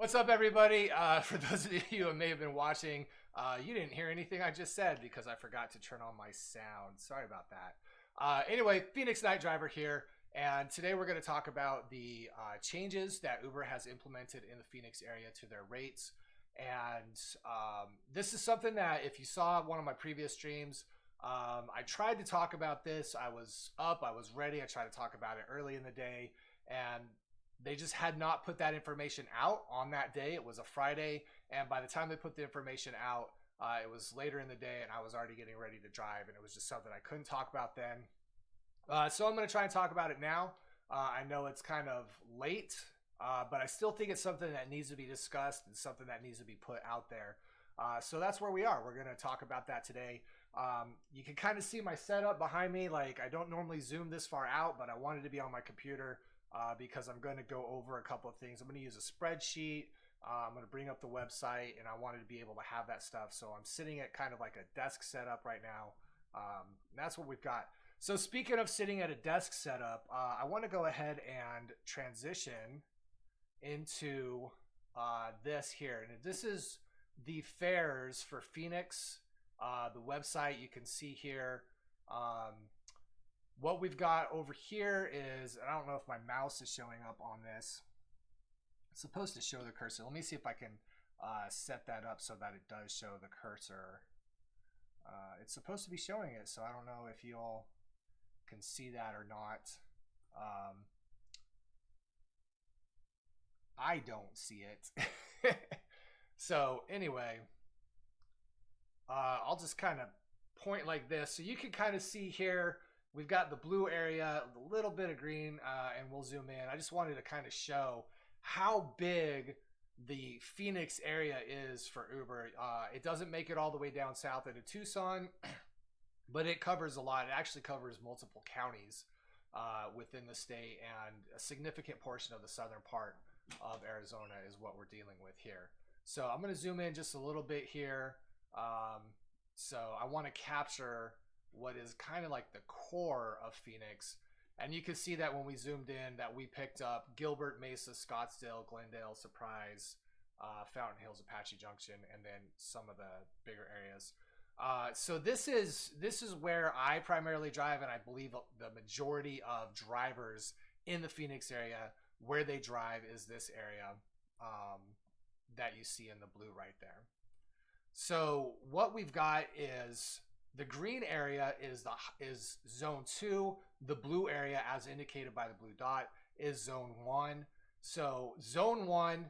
What's up, everybody? For those of you who may have been watching, you didn't hear anything I just said because I forgot to turn on my sound. Sorry about that. Anyway, Phoenix Night Driver here, and today we're going to talk about the changes that Uber has implemented in the Phoenix area to their rates. And this is something that if you saw one of my previous streams, I tried to talk about this. I was up, I was ready. I tried to talk about it early in the day, and they just had not put that information out on that day. It was a Friday, and by the time they put the information out, it was later in the day, and I was already getting ready to drive, and it was just something I couldn't talk about then. So I'm going to try and talk about it now. I know it's kind of late, but I still think it's something that needs to be discussed and something that needs to be put out there. So that's where we are. We're going to talk about that today. You can kind of see my setup behind me. Like, I don't normally zoom this far out, but I wanted to be on my computer because I'm going to go over a couple of things. I'm going to use a spreadsheet. I'm going to bring up the website, and I wanted to be able to have that stuff. So I'm sitting at kind of like a desk setup right now. That's what we've got. So speaking of sitting at a desk setup, I want to go ahead and transition into this here. And this is the fares for Phoenix. The website you can see here. What we've got over here is, I don't know if my mouse is showing up on this. It's supposed to show the cursor. Let me see if I can set that up so that it does show the cursor. It's supposed to be showing it, so I don't know if you all can see that or not. I don't see it. So anyway, I'll just kind of point like this. So you can kind of see here, we've got the blue area, a little bit of green, and we'll zoom in. I just wanted to kind of show how big the Phoenix area is for Uber. It doesn't make it all the way down south into Tucson, but it covers a lot. It actually covers multiple counties within the state, and a significant portion of the southern part of Arizona is what we're dealing with here. So I'm going to zoom in just a little bit here. So I want to capture what is kind of like the core of Phoenix. And you can see that when we zoomed in that we picked up Gilbert, Mesa, Scottsdale, Glendale, Surprise, Fountain Hills, Apache Junction, and then some of the bigger areas. So this is where I primarily drive, and I believe the majority of drivers in the Phoenix area, where they drive is this area that you see in the blue right there. So what we've got is the green area is zone 2. The blue area, as indicated by the blue dot, is zone 1. So zone 1,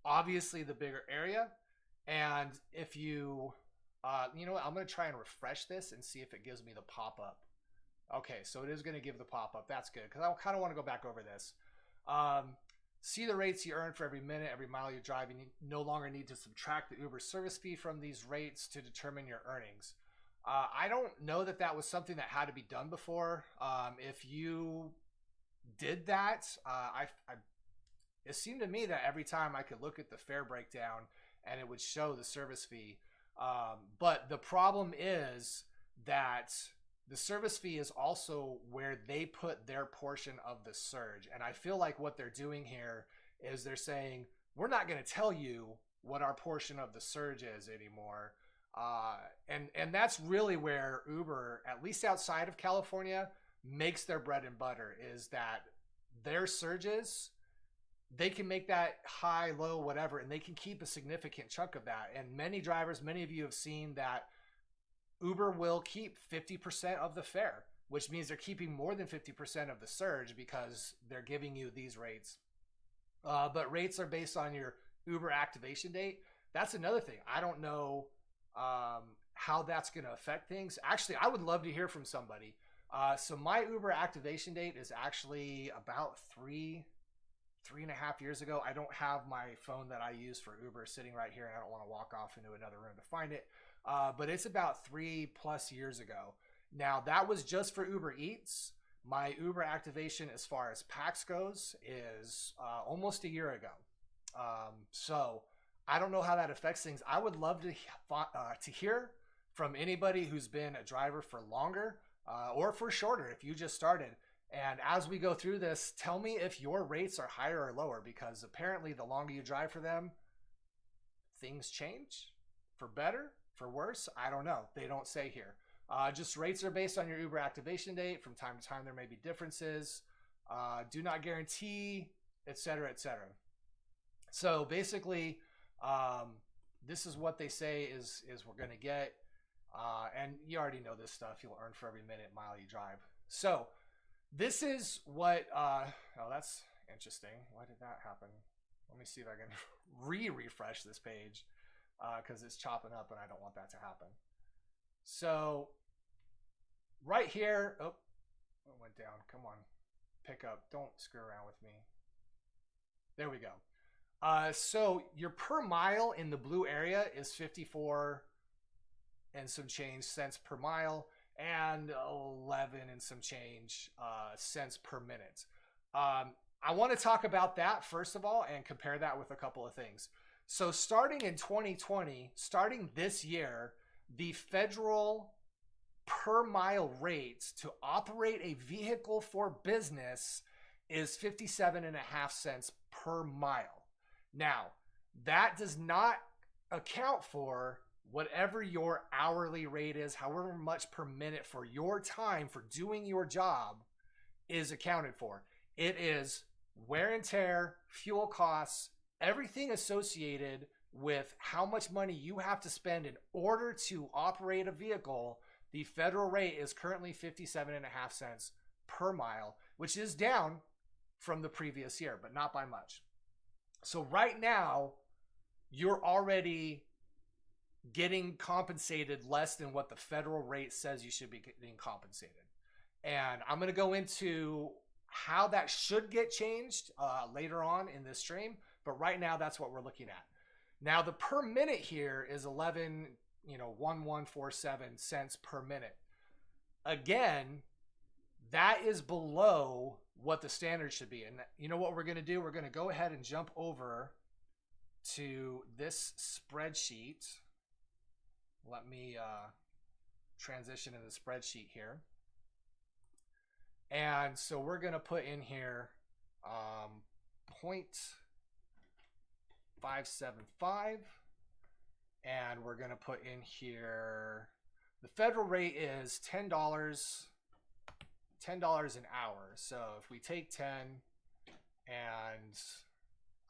obviously the bigger area. And if you know what, I'm going to try and refresh this and see if it gives me the pop-up. Okay, so it is going to give the pop-up. That's good, because I kind of want to go back over this. See the rates you earn for every minute, every mile you drive. You no longer need to subtract the Uber service fee from these rates to determine your earnings. I don't know that that was something that had to be done before. If you did that, it seemed to me that every time I could look at the fare breakdown and it would show the service fee. But the problem is that the service fee is also where they put their portion of the surge. And I feel like what they're doing here is they're saying, we're not going to tell you what our portion of the surge is anymore. And that's really where Uber, at least outside of California, makes their bread and butter, is that their surges, they can make that high, low, whatever, and they can keep a significant chunk of that. And many drivers, many of you have seen that Uber will keep 50% of the fare, which means they're keeping more than 50% of the surge because they're giving you these rates. But rates are based on your Uber activation date. That's another thing. I don't know how that's going to affect things. Actually, I would love to hear from somebody. So my Uber activation date is actually about three and a half years ago. I don't have my phone that I use for Uber sitting right here, and I don't want to walk off into another room to find it. But it's about 3+ years ago. Now, that was just for Uber Eats. My Uber activation as far as PAX goes is almost a year ago. So I don't know how that affects things. I would love to hear from anybody who's been a driver for longer or for shorter, if you just started, And as we go through this, tell me if your rates are higher or lower, because apparently the longer you drive for them, things change for better, for worse. I don't know. They don't say here. Just rates are based on your Uber activation date. From time to time, there may be differences. Do not guarantee, etc., etc. So basically, this is what they say is we're going to get. And you already know this stuff. You'll earn for every minute mile you drive. So this is what, oh, that's interesting. Why did that happen? Let me see if I can refresh this page because it's chopping up and I don't want that to happen. So right here, oh, it went down. Come on, pick up. Don't screw around with me. There we go. So your per mile in the blue area is 54 and some change cents per mile, and 11 and some change cents per minute. I want to talk about that first of all and compare that with a couple of things. So starting in 2020, starting this year, the federal per mile rates to operate a vehicle for business is 57.5 cents per mile. Now, that does not account for whatever your hourly rate is, however much per minute for your time for doing your job is accounted for. It is wear and tear, fuel costs, everything associated with how much money you have to spend in order to operate a vehicle. The federal rate is currently 57.5 cents per mile, which is down from the previous year, but not by much. So right now, you're already getting compensated less than what the federal rate says you should be getting compensated. And I'm going to go into how that should get changed later on in this stream, but right now that's what we're looking at. Now the per minute here is 1147 cents per minute. Again, that is below what the standard should be. And you know what we're going to do? We're going to go ahead and jump over to this spreadsheet. Let me transition to the spreadsheet here. And so we're going to put in here 0.575. And we're going to put in here, the federal rate is $10 an hour. So if we take 10 and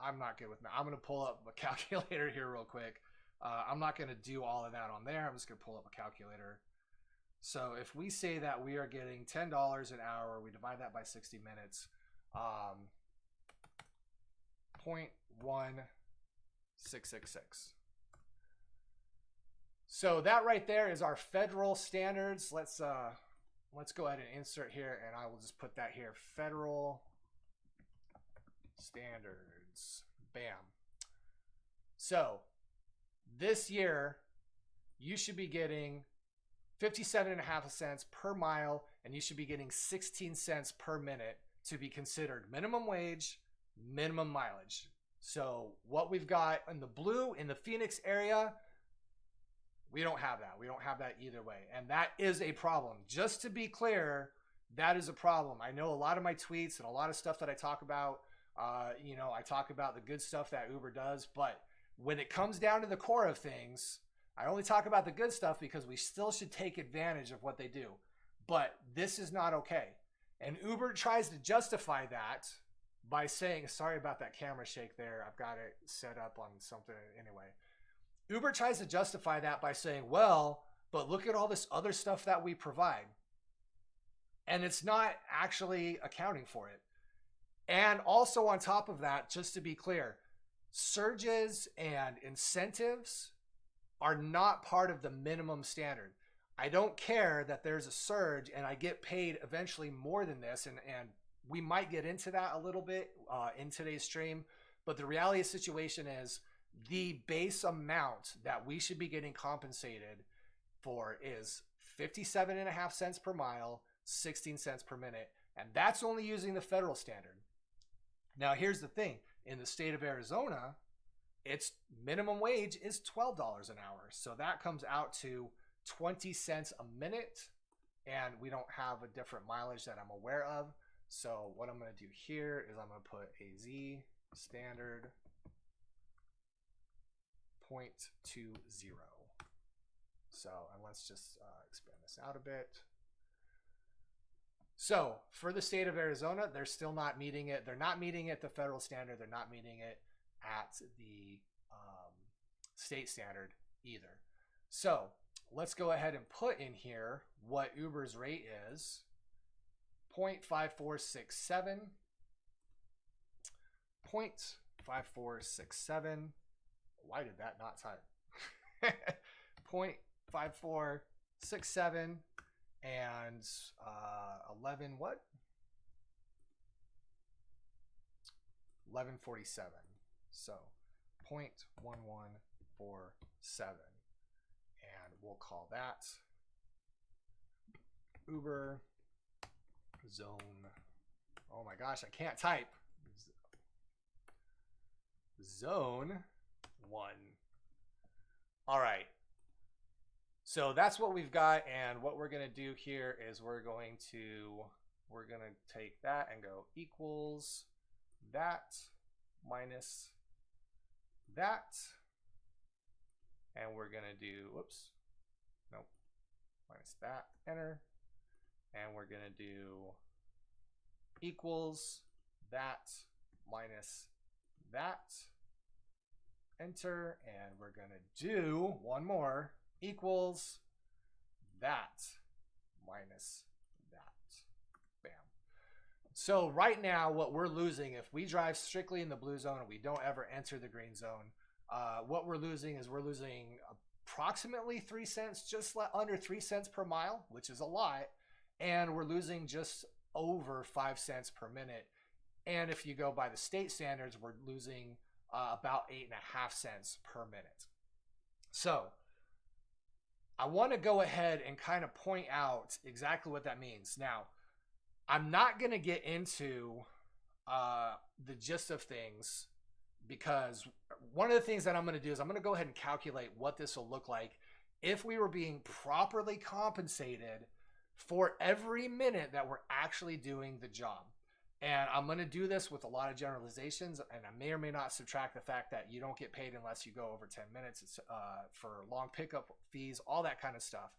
I'm not good with math. I'm going to pull up a calculator here real quick. I'm not going to do all of that on there. I'm just going to pull up a calculator. So if we say that we are getting $10 an hour, we divide that by 60 minutes, 0.1666. So that right there is our federal standards. Let's go ahead and insert here, and I will just put that here. Federal standards. Bam. So this year, you should be getting 57.5 cents per mile, and you should be getting 16 cents per minute to be considered minimum wage, minimum mileage. So what we've got in the blue, in the Phoenix area, we don't have that. We don't have that either way. And that is a problem. Just to be clear, that is a problem. I know a lot of my tweets and a lot of stuff that I talk about, I talk about the good stuff that Uber does, but when it comes down to the core of things, I only talk about the good stuff because we still should take advantage of what they do. But this is not okay. And Uber tries to justify that by saying, sorry about that camera shake there. I've got it set up on something anyway. Uber tries to justify that by saying, well, but look at all this other stuff that we provide. And it's not actually accounting for it. And also on top of that, just to be clear, surges and incentives are not part of the minimum standard. I don't care that there's a surge and I get paid eventually more than this. And we might get into that a little bit in today's stream. But the reality of the situation is the base amount that we should be getting compensated for is 57.5 cents per mile, 16 cents per minute. And that's only using the federal standard. Now, here's the thing. In the state of Arizona, its minimum wage is $12 an hour. So that comes out to 20 cents a minute. And we don't have a different mileage that I'm aware of. So what I'm going to do here is I'm going to put a Z standard 0.20. So, and let's just expand this out a bit. So for the state of Arizona, they're still not meeting it. They're not meeting it the federal standard. They're not meeting it at the state standard either. So let's go ahead and put in here what Uber's rate is. 0.5467. 0.5467. Why did that not type? 0.5467 and 11 what? 1147. So 0.1147, and we'll call that Uber zone. Oh my gosh, I can't type. Zone 1. All right. So that's what we've got, and what we're going to do here is we're going to take that and go equals that minus that, and we're going to do, whoops, nope, minus that, enter, and we're going to do equals that minus that, enter, and we're going to do one more, equals that minus that. Bam. So right now, what we're losing, if we drive strictly in the blue zone and we don't ever enter the green zone, what we're losing is we're losing approximately 3 cents, just under 3 cents per mile, which is a lot, and we're losing just over 5 cents per minute. And if you go by the state standards, we're losing about 8.5 cents per minute. So I want to go ahead and kind of point out exactly what that means. Now, I'm not going to get into the gist of things, because one of the things that I'm going to do is I'm going to go ahead and calculate what this will look like if we were being properly compensated for every minute that we're actually doing the job. And I'm going to do this with a lot of generalizations, and I may or may not subtract the fact that you don't get paid unless you go over 10 minutes. It's for long pickup fees, all that kind of stuff.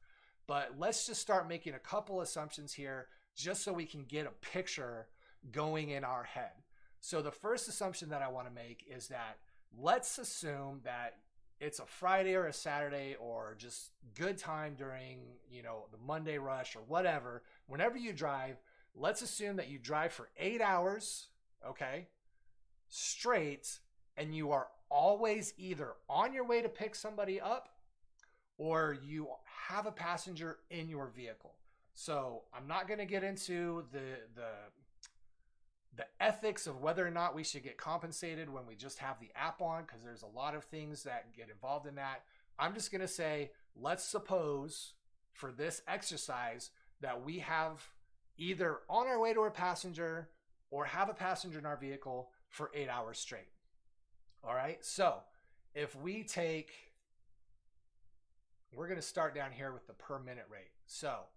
But let's just start making a couple assumptions here just so we can get a picture going in our head. So the first assumption that I want to make is that let's assume that it's a Friday or a Saturday or just good time during, the Monday rush or whatever. Whenever you drive, let's assume that you drive for 8 hours, okay, straight, and you are always either on your way to pick somebody up or you have a passenger in your vehicle. So I'm not going to get into the ethics of whether or not we should get compensated when we just have the app on, because there's a lot of things that get involved in that. I'm just going to say, let's suppose for this exercise that we have either on our way to a passenger or have a passenger in our vehicle for 8 hours straight. All right. So if we take, we're going to start down here with the per minute rate. So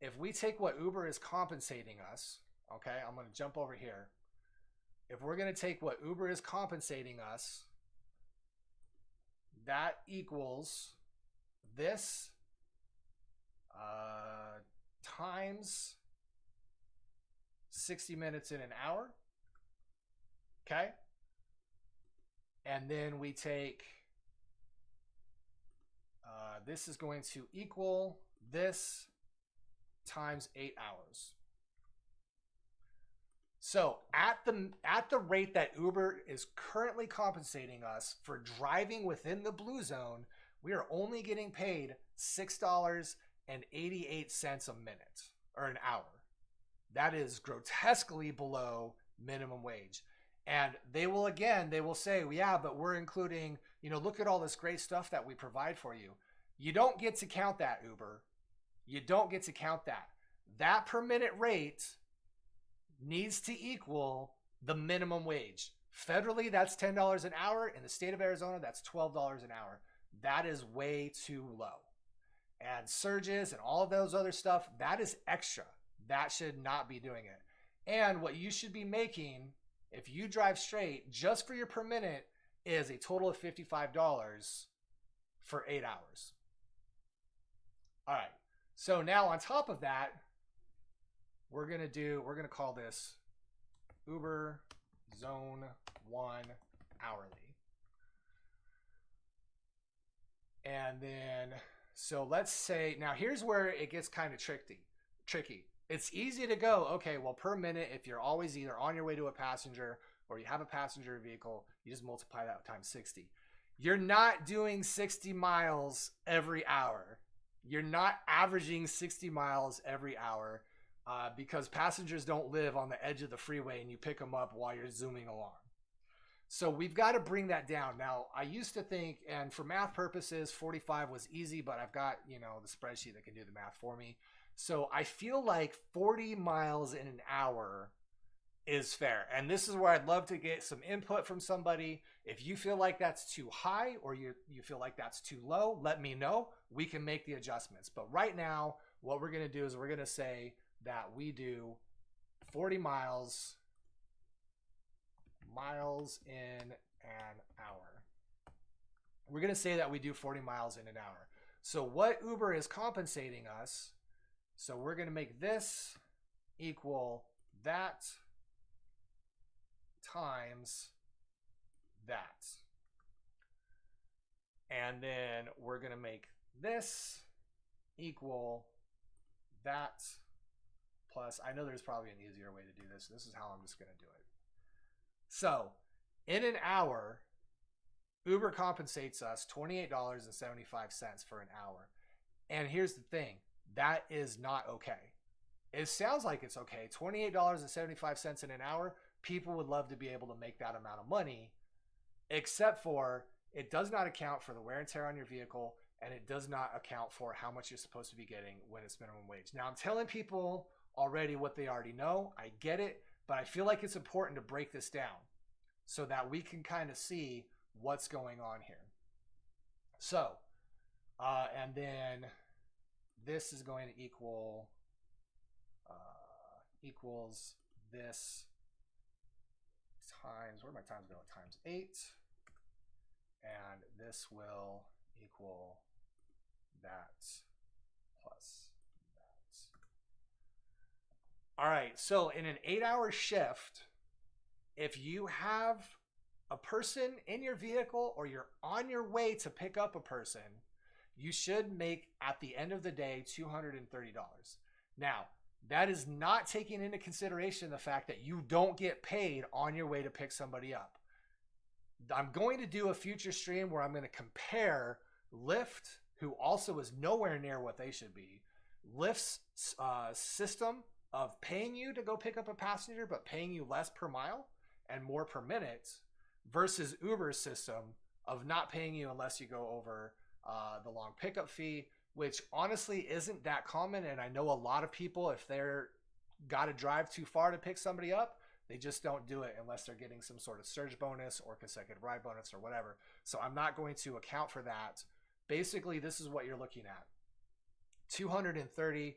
if we take what Uber is compensating us, okay, I'm going to jump over here. If we're going to take what Uber is compensating us, that equals this times 60 minutes in an hour, okay? And then we take, this is going to equal this times 8 hours. So at the rate that Uber is currently compensating us for driving within the blue zone, we are only getting paid $6.88 a minute or an hour. That is grotesquely below minimum wage. And they will say, well, yeah, but we're including, look at all this great stuff that we provide for you. You don't get to count that, Uber. You don't get to count that. That per minute rate needs to equal the minimum wage. Federally, that's $10 an hour. In the state of Arizona, that's $12 an hour. That is way too low. And surges and all of those other stuff, that is extra. That should not be doing it. And what you should be making if you drive straight just for your per minute is a total of $55 for 8 hours. All right. So now on top of that, we're going to call this Uber Zone 1 hourly. And then, so let's say, now here's where it gets kind of tricky. It's easy to go, okay, well, per minute, if you're always either on your way to a passenger or you have a passenger vehicle, you just multiply that times 60. You're not doing 60 miles every hour. You're not averaging 60 miles every hour because passengers don't live on the edge of the freeway and you pick them up while you're zooming along. So we've got to bring that down. Now, I used to think, and for math purposes, 45 was easy, but I've got, the spreadsheet that can do the math for me. So I feel like 40 miles in an hour is fair. And this is where I'd love to get some input from somebody. If you feel like that's too high or you feel like that's too low, let me know. We can make the adjustments. But right now, what we're going to do is we're going to say that we do 40 miles in an hour. We're going to say that we do 40 miles in an hour. So what Uber is compensating us, so we're going to make this equal that times that. And then we're going to make this equal that plus, I know there's probably an easier way to do this. This is how I'm just going to do it. So in an hour, Uber compensates us $28.75 for an hour. And here's the thing, that is not okay. It sounds like it's okay. $28.75 in an hour, people would love to be able to make that amount of money, except for it does not account for the wear and tear on your vehicle, and it does not account for how much you're supposed to be getting when it's minimum wage. Now, I'm telling people already what they already know. I get it, but I feel like it's important to break this down so that we can kind of see what's going on here. So, and then this is going to equals this times, where are my times going? Times 8. And this will equal that plus that. All right, so in an 8-hour shift, if you have a person in your vehicle or you're on your way to pick up a person, you should make, at the end of the day, $230. Now, that is not taking into consideration the fact that you don't get paid on your way to pick somebody up. I'm going to do a future stream where I'm going to compare Lyft, who also is nowhere near what they should be, Lyft's system of paying you to go pick up a passenger but paying you less per mile and more per minute, versus Uber's system of not paying you unless you go over the long pickup fee, which honestly isn't that common. And I know a lot of people, if they're got to drive too far to pick somebody up, they just don't do it unless they're getting some sort of surge bonus or consecutive ride bonus or whatever. So I'm not going to account for that. Basically, this is what you're looking at. $230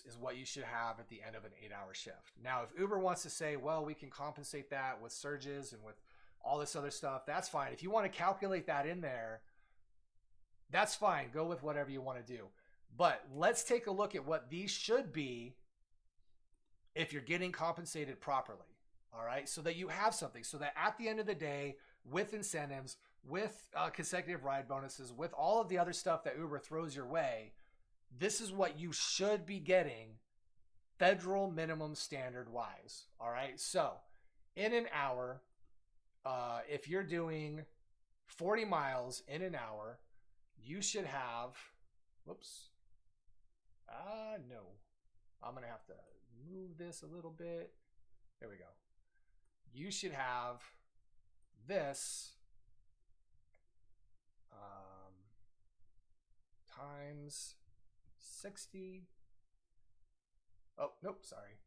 is what you should have at the end of an 8-hour shift. Now, if Uber wants to say, well, we can compensate that with surges and with all this other stuff, that's fine. If you want to calculate that in there, that's fine. Go with whatever you want to do. But let's take a look at what these should be if you're getting compensated properly. All right, so that you have something, so that at the end of the day, with incentives, with consecutive ride bonuses, with all of the other stuff that Uber throws your way, this is what you should be getting federal minimum standard wise. All right, so in an hour, if you're doing 40 miles in an hour, you should have, whoops, no, I'm gonna have to move this a little bit. There we go. You should have this times 60. Oh, nope, sorry.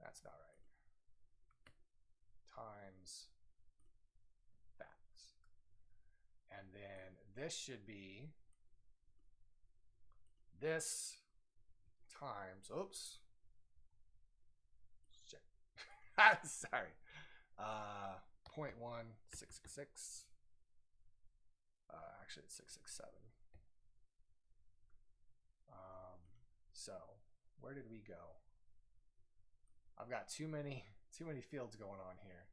That's not right. Times that. And then this should be this times, oops. Shit. Sorry. 0.1666. Actually, it's 667. So where did we go? I've got too many fields going on here.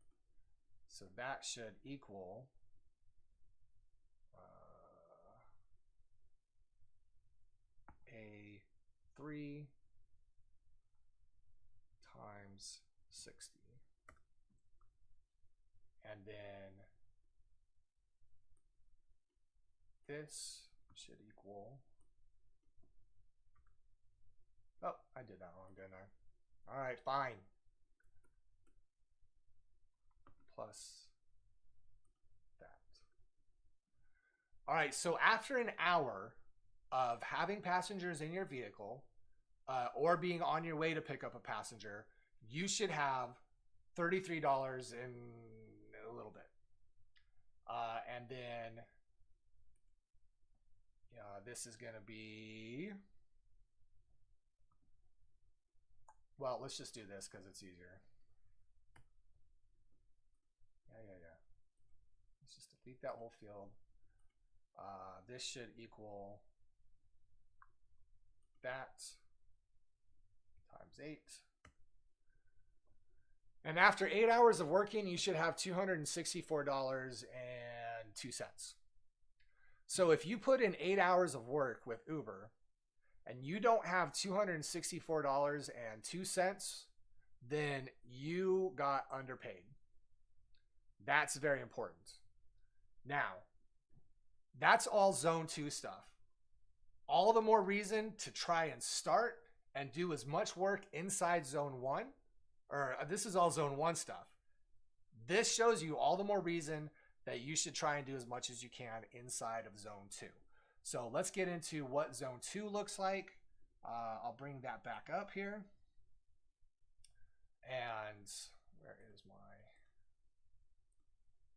So that should equal a 3 times 60. And then this should equal, oh, I did that wrong, didn't I? All right, fine. Plus that. All right, so after an hour of having passengers in your vehicle or being on your way to pick up a passenger, you should have $33 in a little bit. And then this is going to be, well, let's just do this because it's easier. Yeah. Let's just delete that whole field. This should equal that times 8. And after 8 hours of working, you should have $264.02. So if you put in 8 hours of work with Uber and you don't have $264.02, then you got underpaid. That's very important. Now, that's all Zone 2 stuff. All the more reason to try and start and do as much work inside Zone 1. Or this is all Zone 1 stuff. This shows you all the more reason that you should try and do as much as you can inside of Zone 2. So let's get into what Zone 2 looks like. I'll bring that back up here. And where is my...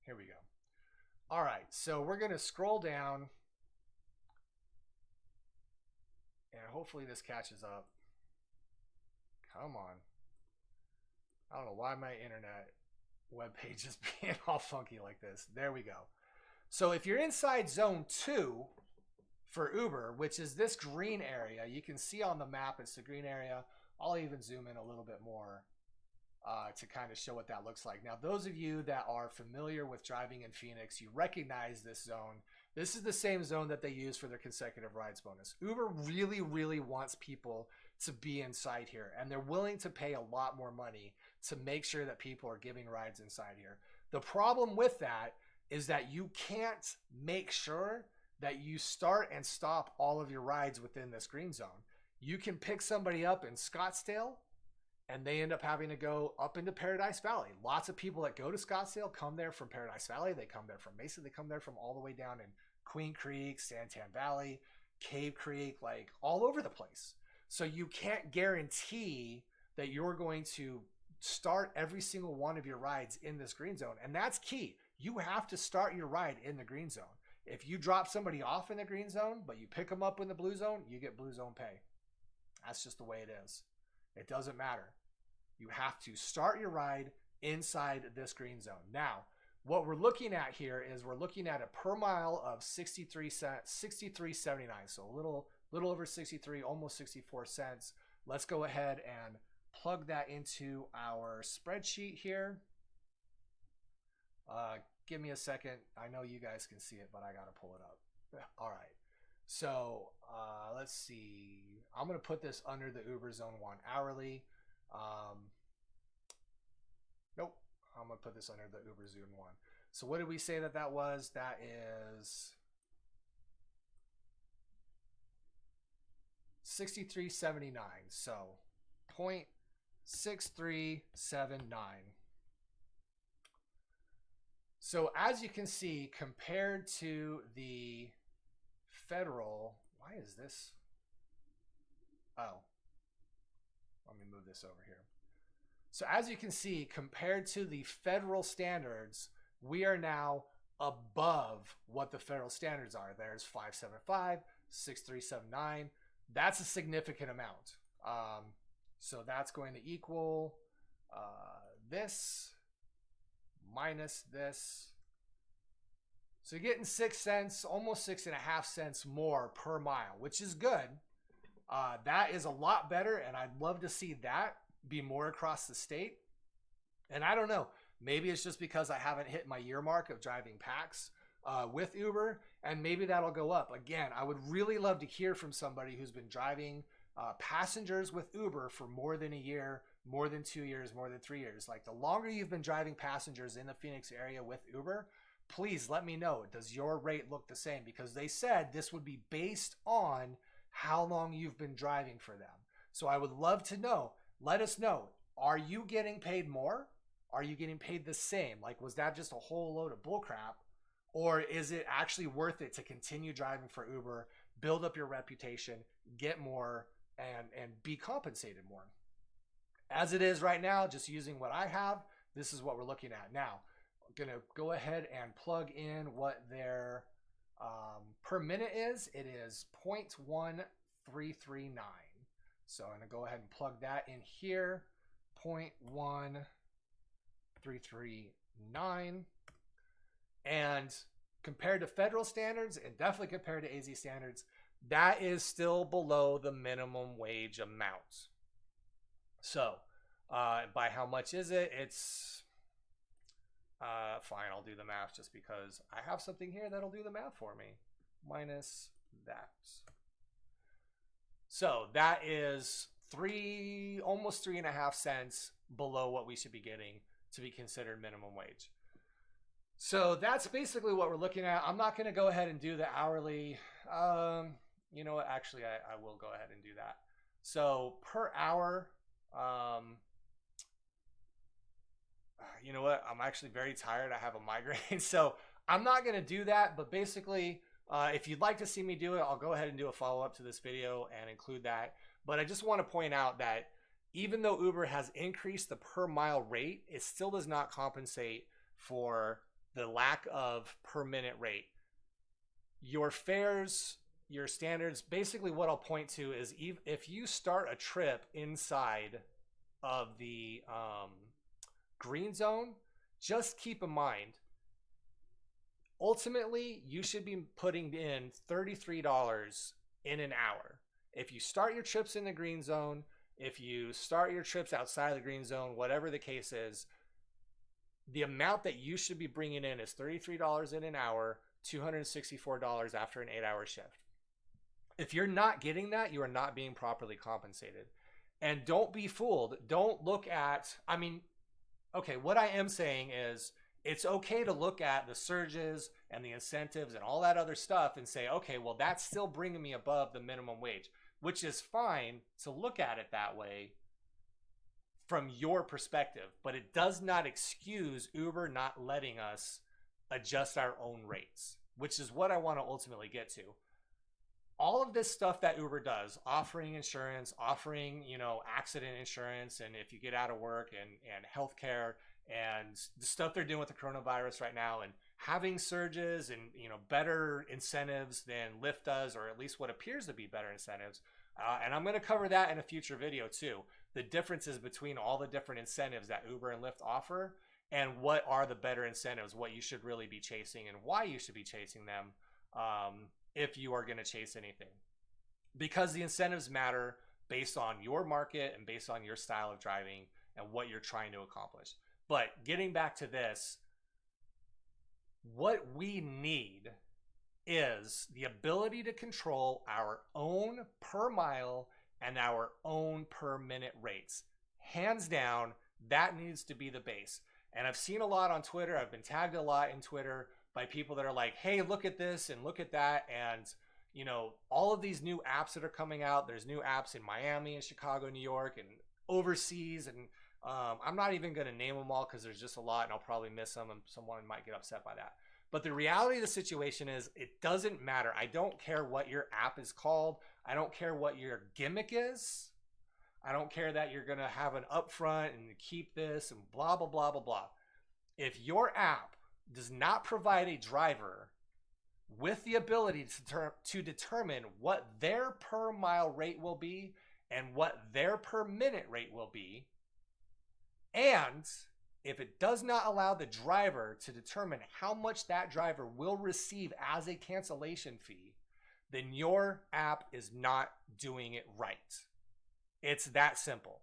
Here we go. All right, so we're going to scroll down. And hopefully this catches up. Come on. I don't know why my internet web page is being all funky like this. There we go. So if you're inside Zone 2 for Uber, which is this green area, you can see on the map it's the green area. I'll even zoom in a little bit more to kind of show what that looks like. Now, those of you that are familiar with driving in Phoenix, you recognize this zone. This is the same zone that they use for their consecutive rides bonus. Uber really, really wants people to be inside here, and they're willing to pay a lot more money to make sure that people are giving rides inside here. The problem with that is that you can't make sure that you start and stop all of your rides within this green zone. You can pick somebody up in Scottsdale and they end up having to go up into Paradise Valley. Lots of people that go to Scottsdale come there from Paradise Valley. They come there from Mesa. They come there from all the way down in Queen Creek, Santan Valley, Cave Creek, like all over the place. So you can't guarantee that you're going to start every single one of your rides in this green zone. And that's key. You have to start your ride in the green zone. If you drop somebody off in the green zone, but you pick them up in the blue zone, you get blue zone pay. That's just the way it is. It doesn't matter. You have to start your ride inside this green zone. Now, what we're looking at here is we're looking at a per mile of 63.79. So a little over 63, almost 64 cents. Let's go ahead and plug that into our spreadsheet here. Give me a second. I know you guys can see it, but I got to pull it up. All right. So let's see. I'm going to put this under the Uber Zone 1 hourly. Nope. I'm going to put this under the Uber Zone 1. So what did we say that was? That is 63.79. So 0.6379. So as you can see, compared to the federal, why is this? Oh, let me move this over here. So as you can see, compared to the federal standards, we are now above what the federal standards are. There's 575, 6379. That's a significant amount. So that's going to equal this minus this. So you're getting 6 cents, almost 6.5 cents more per mile, which is good. That is a lot better, and I'd love to see that be more across the state. And I don't know, maybe it's just because I haven't hit my year mark of driving packs with Uber, and maybe that'll go up. Again, I would really love to hear from somebody who's been driving passengers with Uber for more than a year, more than 2 years, more than 3 years. Like, the longer you've been driving passengers in the Phoenix area with Uber, please let me know. Does your rate look the same? Because they said this would be based on how long you've been driving for them. So I would love to know. Let us know. Are you getting paid more? Are you getting paid the same? Like, was that just a whole load of bullcrap? Or is it actually worth it to continue driving for Uber, build up your reputation, get more, and be compensated more? As it is right now, just using what I have, this is what we're looking at. Now, I'm going to go ahead and plug in what their per minute is. It is 0.1339. So I'm going to go ahead and plug that in here. 0.1339. And compared to federal standards, and definitely compared to AZ standards, that is still below the minimum wage amount. So by how much is it? It's fine, I'll do the math just because I have something here that'll do the math for me. Minus that. So that is almost 3.5 cents below what we should be getting to be considered minimum wage. So that's basically what we're looking at. I'm not going to go ahead and do the hourly. You know what? Actually, I will go ahead and do that. So per hour, you know what? I'm actually very tired. I have a migraine, so I'm not going to do that. But basically, if you'd like to see me do it, I'll go ahead and do a follow-up to this video and include that. But I just want to point out that even though Uber has increased the per mile rate, it still does not compensate for the lack of per minute rate. Your fares, your standards, basically what I'll point to is if you start a trip inside of the green zone, just keep in mind, ultimately you should be putting in $33 in an hour. If you start your trips in the green zone, if you start your trips outside of the green zone, whatever the case is, the amount that you should be bringing in is $33 in an hour, $264 after an 8-hour shift. If you're not getting that, you are not being properly compensated. And don't be fooled. Don't look at, okay, what I am saying is it's okay to look at the surges and the incentives and all that other stuff and say, okay, well, that's still bringing me above the minimum wage, which is fine to look at it that way from your perspective, but it does not excuse Uber not letting us adjust our own rates, which is what I want to ultimately get to. All of this stuff that Uber does, offering insurance, offering, accident insurance, and if you get out of work and healthcare, and the stuff they're doing with the coronavirus right now, and having surges and, better incentives than Lyft does, or at least what appears to be better incentives. And I'm going to cover that in a future video too. The differences between all the different incentives that Uber and Lyft offer, and what are the better incentives, what you should really be chasing, and why you should be chasing them if you are going to chase anything. Because the incentives matter based on your market and based on your style of driving and what you're trying to accomplish. But getting back to this, what we need is the ability to control our own per mile and our own per minute rates. Hands down, that needs to be the base. And I've seen a lot on Twitter. I've been tagged a lot in Twitter by people that are like, hey, look at this and look at that. And, all of these new apps that are coming out, there's new apps in Miami and Chicago, New York, and overseas. And I'm not even going to name them all because there's just a lot and I'll probably miss some and someone might get upset by that. But the reality of the situation is it doesn't matter. I don't care what your app is called. I don't care what your gimmick is. I don't care that you're going to have an upfront and keep this and blah, blah, blah, blah, blah. If your app does not provide a driver with the ability to determine what their per mile rate will be and what their per minute rate will be. And if it does not allow the driver to determine how much that driver will receive as a cancellation fee, then your app is not doing it right. It's that simple.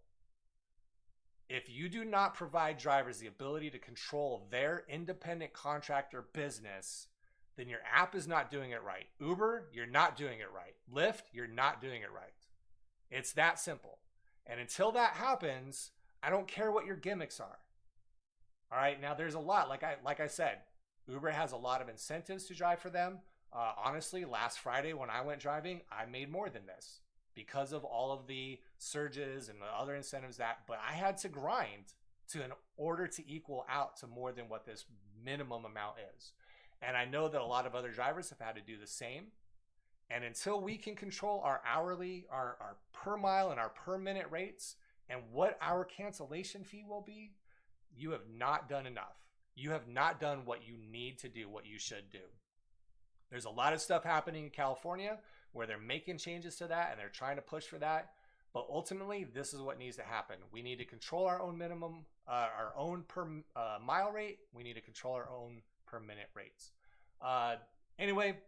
If you do not provide drivers the ability to control their independent contractor business, then your app is not doing it right. Uber, you're not doing it right. Lyft, you're not doing it right. It's that simple. And until that happens, I don't care what your gimmicks are. All right, now there's a lot. Like I said, Uber has a lot of incentives to drive for them. Honestly, last Friday when I went driving, I made more than this because of all of the surges and the other incentives but I had to grind in order to equal out to more than what this minimum amount is. And I know that a lot of other drivers have had to do the same. And until we can control our hourly, our per mile and our per minute rates and what our cancellation fee will be, you have not done enough. You have not done what you need to do, what you should do. There's a lot of stuff happening in California where they're making changes to that and they're trying to push for that. But ultimately, this is what needs to happen. We need to control our own minimum, our own per mile rate. We need to control our own per minute rates. Anyway,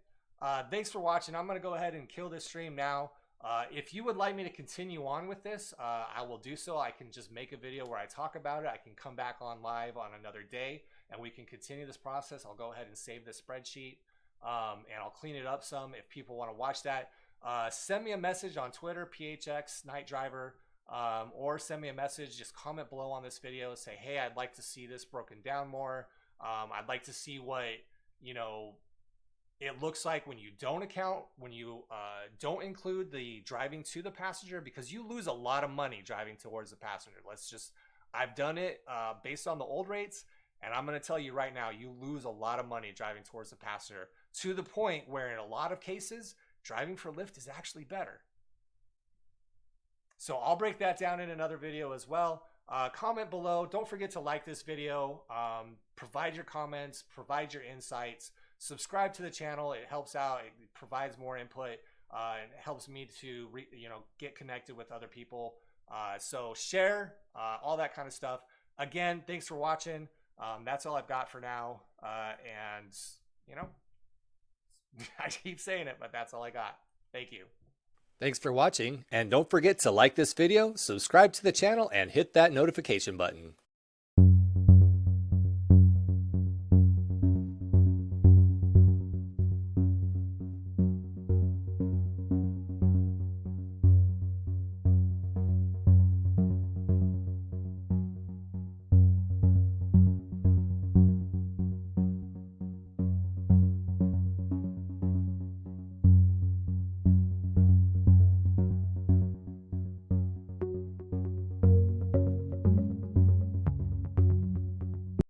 thanks for watching. I'm going to go ahead and kill this stream now. If you would like me to continue on with this, I will do so. I can just make a video where I talk about it. I can come back on live on another day and we can continue this process. I'll go ahead and save the spreadsheet and I'll clean it up some if people want to watch that. Send me a message on Twitter, PHX Night Driver, or send me a message. Just comment below on this video. Say, hey, I'd like to see this broken down more. I'd like to see what, it looks like when you don't don't include the driving to the passenger, because you lose a lot of money driving towards the passenger. I've done it based on the old rates, and I'm going to tell you right now, you lose a lot of money driving towards the passenger, to the point where in a lot of cases, driving for Lyft is actually better. So I'll break that down in another video as well. Comment below. Don't forget to like this video. Provide your comments, provide your insights. Subscribe to the channel. It helps out. It provides more input and it helps me to get connected with other people. So share all that kind of stuff. Again, thanks for watching. That's all I've got for now. And I keep saying it, but that's all I got. Thank you. Thanks for watching, and don't forget to like this video, subscribe to the channel, and hit that notification button.